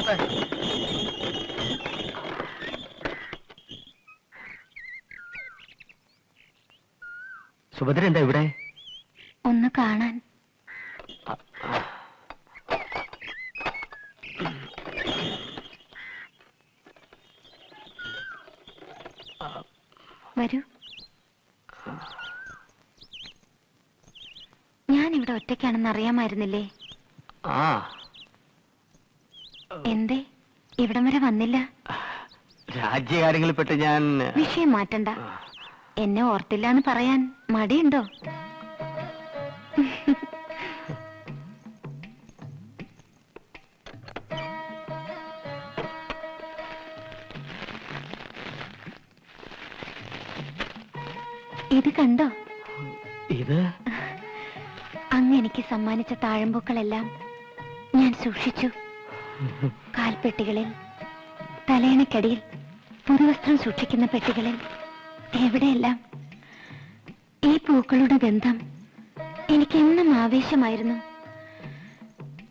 വരട്ടെ. സുഭദ്ര എന്താ ഇവിടെ? ഒന്ന് കാണാൻ. വരൂ. ഞാനിവിടെ ഒറ്റയ്ക്കാണെന്ന് അറിയാമായിരുന്നില്ലേ? എന്തേ ഇവിടം വരെ വന്നില്ല? രാജ്യകാര്യങ്ങളിൽപ്പെട്ട് ഞാൻ... വിഷയം മാറ്റണ്ട. എന്നെ ഓർത്തില്ല എന്ന് പറയാൻ മടിയുണ്ടോ? ഇത് കണ്ടോ? ഇത് അങ്ങ് എനിക്ക് സമ്മാനിച്ച താഴമ്പൂക്കളെല്ലാം ഞാൻ സൂക്ഷിച്ചു. കാൽപ്പെട്ടികളിൽ, തലയണക്കടിയിൽ, പുതുവസ്ത്രം സൂക്ഷിക്കുന്ന പെട്ടികളിൽ, എവിടെയെല്ലാം. ഈ പൂക്കളുടെ ഗന്ധം എനിക്ക് എന്നും ആവേശമായിരുന്നു.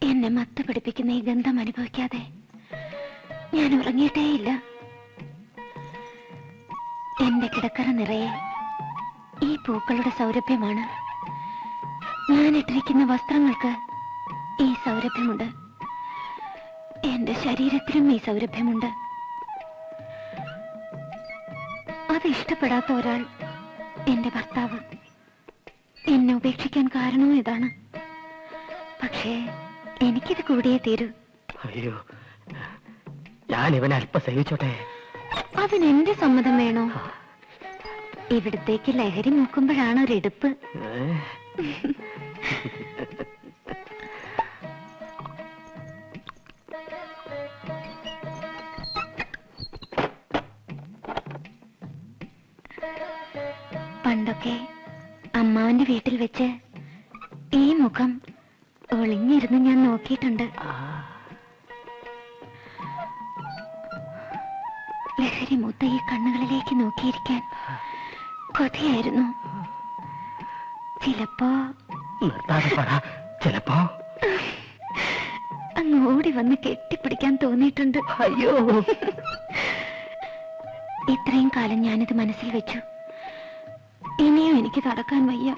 എന്നെ മത്ത് പിടിപ്പിക്കുന്ന ഈ ഗന്ധം അനുഭവിക്കാതെ ഞാൻ ഉറങ്ങിയിട്ടേയില്ല. എന്റെ കിടക്കറ നിറയെ ഈ പൂക്കളുടെ സൗരഭ്യമാണ്. ഞാൻ ഇട്ടിരിക്കുന്ന വസ്ത്രങ്ങൾക്ക് ഈ സൗരഭ്യമുണ്ട്. എന്റെ ശരീരത്തിലും ഈ സൗരഭ്യമുണ്ട്. അത് ഇഷ്ടപ്പെടാത്ത ഒരാൾ, എന്റെ ഭർത്താവ്, എന്നെ ഉപേക്ഷിക്കാൻ കാരണവും ഇതാണ്. പക്ഷേ എനിക്കിത് കൂടിയേ തീരൂ. അയ്യോ, ഞാൻ ഇവനെ അല്പം സഹിച്ചോട്ടെ. അതിനെന്റെ സമ്മതം വേണോ? ഇവിടത്തേക്ക് ലഹരി നോക്കുമ്പോഴാണ് ഒരെടുപ്പ്. പണ്ടൊക്കെ അമ്മാവന്റെ വീട്ടിൽ വെച്ച് ഈ മുഖം ഒളിഞ്ഞിരുന്ന് ഞാൻ നോക്കിയിട്ടുണ്ട്. ലഹരി മൂത്ത ഈ കണ്ണുകളിലേക്ക് നോക്കിയിരിക്കാൻ കൊതിയായിരുന്നു. ചിലപ്പോ അങ്ങ് ഓടി വന്ന് കെട്ടിപ്പിടിക്കാൻ തോന്നിയിട്ടുണ്ട്. അയ്യോ, ഇത്രയും കാലം ഞാനിത് മനസ്സിൽ വെച്ചു. ഇനിയും എനിക്ക് നടക്കാൻ വയ്യ.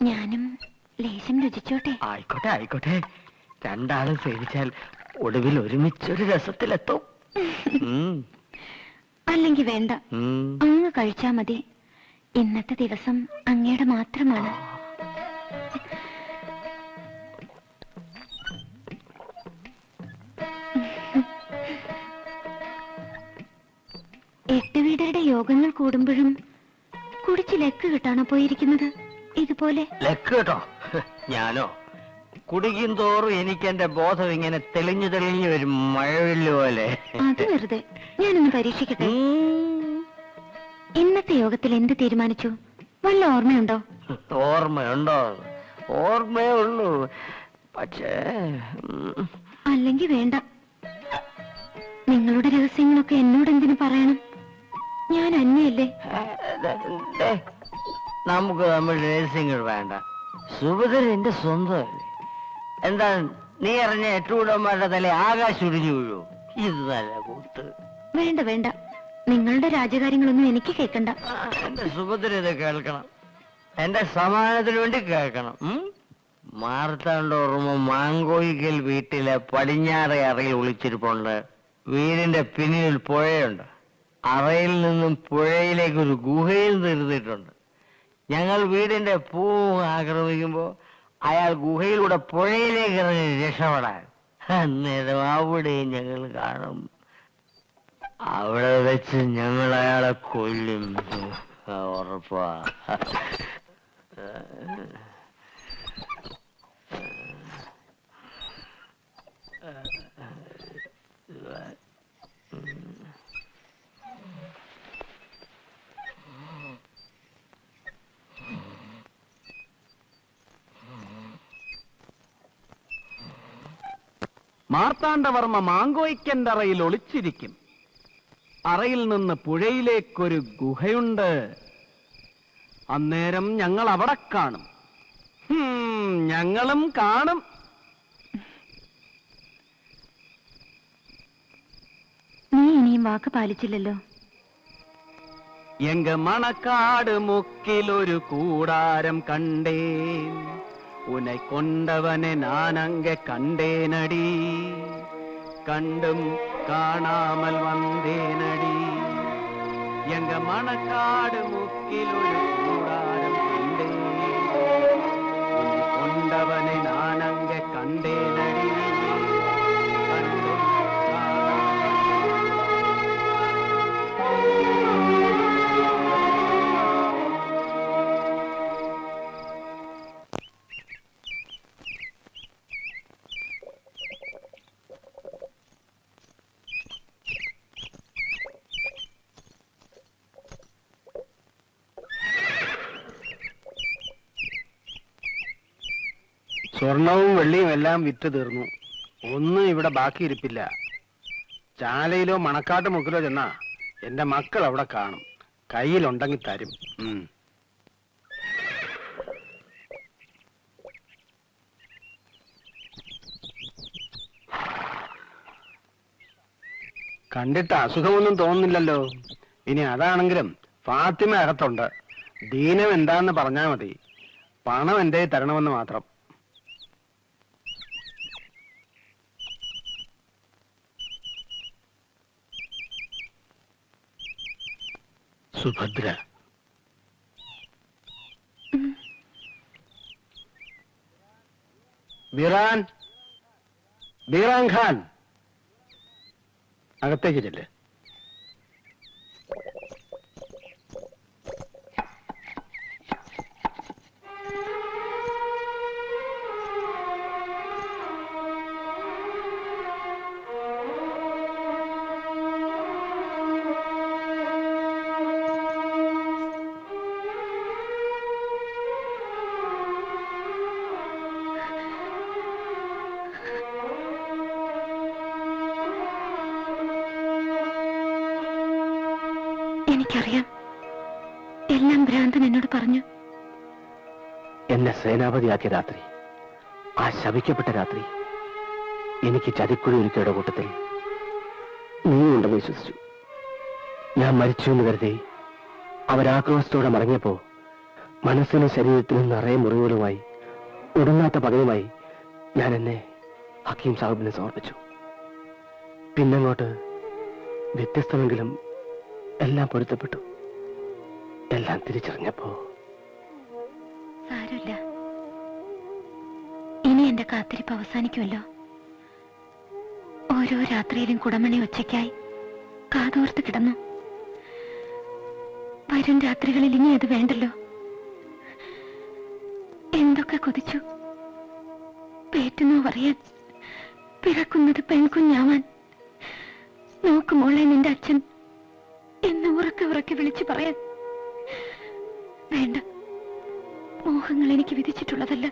ഞാനും ലേശം രുചിച്ചോട്ടെ? ആയിക്കോട്ടെ ആയിക്കോട്ടെ. രണ്ടാളും സേവിച്ചാൽ ഒടുവിൽ ഒരുമിച്ചൊരു രസത്തിലെത്തും. അല്ലെങ്കിൽ വേണ്ട, അങ്ങ് കഴിച്ചാ മതി. ഇന്നത്തെ ദിവസം അങ്ങയുടെ മാത്രമാണ്. എട്ടുവീടരുടെ യോഗങ്ങൾ കൂടുമ്പോഴും കുടിച്ച് ലക്ക് കിട്ടാണോ പോയിരിക്കുന്നത്? ഇതുപോലെ ലക്ക് കേട്ടോ? ഞാനോ? കുടിക്കും തോറും എനിക്ക് എന്റെ ബോധം ഇങ്ങനെ തെളിഞ്ഞു തെളിഞ്ഞു വരും, മഴവില്ല് പോലെ. അത് വെറുതെ. ഞാനൊന്ന് പരീക്ഷിക്കട്ടെ. ഇന്നത്തെ യോഗത്തിൽ എന്ത് തീരുമാനിച്ചു? വല്ല ഓർമ്മയുണ്ടോ? ഓർമ്മയുണ്ടോ? ഓർമ്മയേ ഉള്ളൂ. പക്ഷേ അല്ലെങ്കിൽ വേണ്ട. നിങ്ങളുടെ രഹസ്യങ്ങളൊക്കെ എന്നോട് എന്തിനു പറയണം? ഞാൻ അന്യല്ലേ. നമുക്ക് നമ്മൾ രഹസ്യങ്ങൾ വേണ്ട. സുഭദ്ര എന്റെ സ്വന്തമല്ലേ. എന്താ നീ അറിഞ്ഞ എട്ടുകൂടന്മാരുടെ തല ആകാശം ഇടിഞ്ഞു വീഴൂ? ഇത് നല്ല കൂത്ത്. വേണ്ട വേണ്ട, നിങ്ങളുടെ രാജകാര്യങ്ങളൊന്നും എനിക്ക് കേൾക്കണ്ട. എന്റെ സുഭദ്ര ഇത് കേൾക്കണം. എന്റെ സമാധാനത്തിന് വേണ്ടി കേൾക്കണം. മാർത്താണ്ട ഓർമ്മ മാങ്കോയിക്കൽ വീട്ടിലെ പടിഞ്ഞാറെ അറയിൽ ഒളിച്ചിരിപ്പുണ്ട്. വീടിന്റെ പിന്നിൽ പുഴയുണ്ട്. അറയിൽ നിന്നും പുഴയിലേക്ക് ഒരു ഗുഹയിൽ നിർത്തിയിട്ടുണ്ട്. ഞങ്ങൾ വീടിന്റെ പൂ ആക്രമിക്കുമ്പോ അയാൾ ഗുഹയിലൂടെ പുഴയിലേക്ക് ഇറങ്ങി രക്ഷപ്പെടാൻ. അന്നേരം അവിടെയും ഞങ്ങൾ കാണും. അവിടെ വെച്ച് ഞങ്ങൾ അയാളെ കൊല്ലും. ഉറപ്പാ. മാർത്താണ്ഡവർമ്മ മാങ്കോയ്ക്കന്റെ അറയിൽ ഒളിച്ചിരിക്കും. അറയിൽ നിന്ന് പുഴയിലേക്കൊരു ഗുഹയുണ്ട്. അന്നേരം ഞങ്ങൾ അവിടെ കാണും. ഞങ്ങളും കാണും. നീ ഇനിയും വാക്ക് പാലിച്ചില്ലല്ലോ. എങ്ക മണക്കാട് മുക്കിലൊരു കൂടാരം കണ്ടേൻ, ഉനെ കൊണ്ടവനെ നാനങ്ക കണ്ടേനടി, കണ്ടും കാണാമൽ വന്നേനടി. എങ്ക മണക്കാട് മുക്കിലൊരു കൂടാരം കണ്ടേൻ, ഉനെ കൊണ്ടവനെ നാനങ്ക കണ്ടേനടി, കണ്ടും സ്വർണവും വെള്ളിയും എല്ലാം വിറ്റ് തീർന്നു. ഒന്നും ഇവിടെ ബാക്കിയിരിപ്പില്ല. ചാലയിലോ മണക്കാട്ട് മുക്കിലോ ചെന്നാ എന്റെ മക്കൾ അവിടെ കാണും. കയ്യിലുണ്ടെങ്കിൽ തരും. കണ്ടിട്ട് അസുഖമൊന്നും തോന്നുന്നില്ലല്ലോ. ഇനി അതാണെങ്കിലും ഫാത്തിമ അകത്തുണ്ട്. ദീനം എന്താന്ന് പറഞ്ഞാ മതി. പണം എന്റെ തരണമെന്ന് മാത്രം. സുഭദ്ര, ബീറാൻ ഖാൻ, അകത്തേക്ക് ചെല്ല്. എനിക്കറിയാം, എല്ലാം ഭ്രാന്തൻ എന്നോട് പറഞ്ഞു. എന്നെ സേനാപതിയാക്കിയ രാത്രി, ആ ശപിക്കപ്പെട്ട രാത്രി, എനിക്ക് ചതിക്കുഴി ഒരുക്കിയുടെ കൂട്ടത്തിൽ നീ ഉണ്ടെന്ന് വിശ്വസിച്ചു. ഞാൻ മരിച്ചു എന്ന് കരുതി അവരാക്രോശത്തോടെ മടങ്ങിയപ്പോ മനസ്സിനും ശരീരത്തിനും നിറയെ മുറിവുകളുമായി ഒടുങ്ങാത്ത പകയുമായി ഞാൻ എന്നെ ഹക്കീം സാഹിബിനെ സമർപ്പിച്ചു. പിന്നങ്ങോട്ട് വ്യത്യസ്തമെങ്കിലും എല്ലാം പൊരുത്തപ്പെട്ടു. എല്ലാം തിരിച്ചറിഞ്ഞപ്പോ സാരമില്ല, ഇനി എന്റെ കാത്തിരിപ്പ് അവസാനിക്കുമല്ലോ. ഓരോ രാത്രിയിലും കുടമണി ഒച്ചയ്ക്കായി കാതോർത്ത് കിടന്നു. വരും രാത്രികളിൽ ഇനി അത് വേണ്ടല്ലോ. എന്തൊക്കെ കൊതിച്ചു. പേറ്റുന്നു പറയാൻ, പിറക്കുന്നത് പെൺകുഞ്ഞാവാൻ. നോക്കുമോളെ നിന്റെ അച്ഛൻ എന്ന് ഉറക്കെ ഉറക്കെ വിളിച്ചു പറയാൻ. വേണ്ട, മോഹങ്ങൾ എനിക്ക് വിധിച്ചിട്ടുള്ളതല്ല.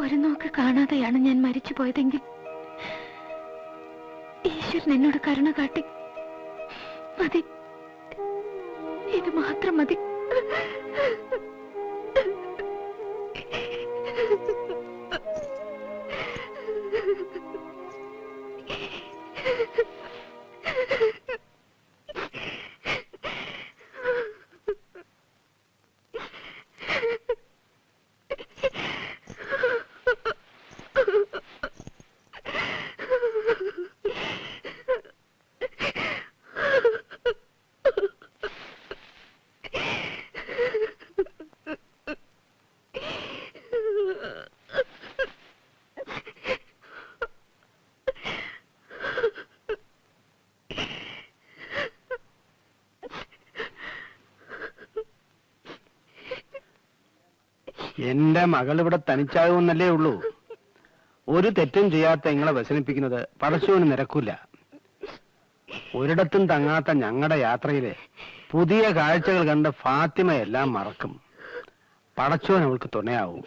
ഒരു നോക്ക് കാണാതെയാണ് ഞാൻ മരിച്ചു പോയതെങ്കിൽ ഈശ്വരൻ എന്നോട് കരുണ കാട്ടി. മതി, ഇത് മാത്രം മതി. എന്റെ മകൾ ഇവിടെ തനിച്ചാകുമെന്നല്ലേ ഉള്ളൂ. ഒരു തെറ്റും ചെയ്യാത്ത നിങ്ങളെ വ്യസനിപ്പിക്കുന്നത് പടച്ചോന് നിരക്കൂല. ഒരിടത്തും തങ്ങാത്ത ഞങ്ങളുടെ യാത്രയിലെ പുതിയ കാഴ്ചകൾ കണ്ട് ഫാത്തിമ എല്ലാം മറക്കും. പടച്ചോൻ അവൾക്ക് തുണയാവും.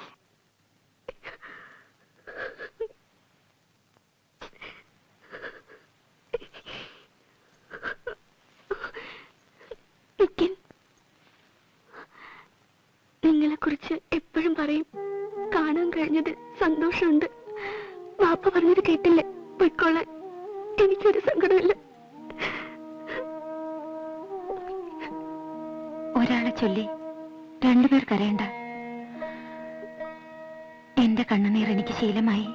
നിങ്ങളെ കുറിച്ച് എപ്പോഴും പറയും. കാണാൻ കഴിഞ്ഞതിൽ സന്തോഷമുണ്ട്. വാപ്പ പറഞ്ഞത് കേട്ടില്ലേ, പൊയ്ക്കൊള്ളാൻ. എനിക്കൊരു സങ്കടമില്ല. ഒരാളെ ചൊല്ലി രണ്ടുപേർ കരയണ്ട. എന്റെ കണ്ണുനീർ എനിക്ക് ശീലമായി.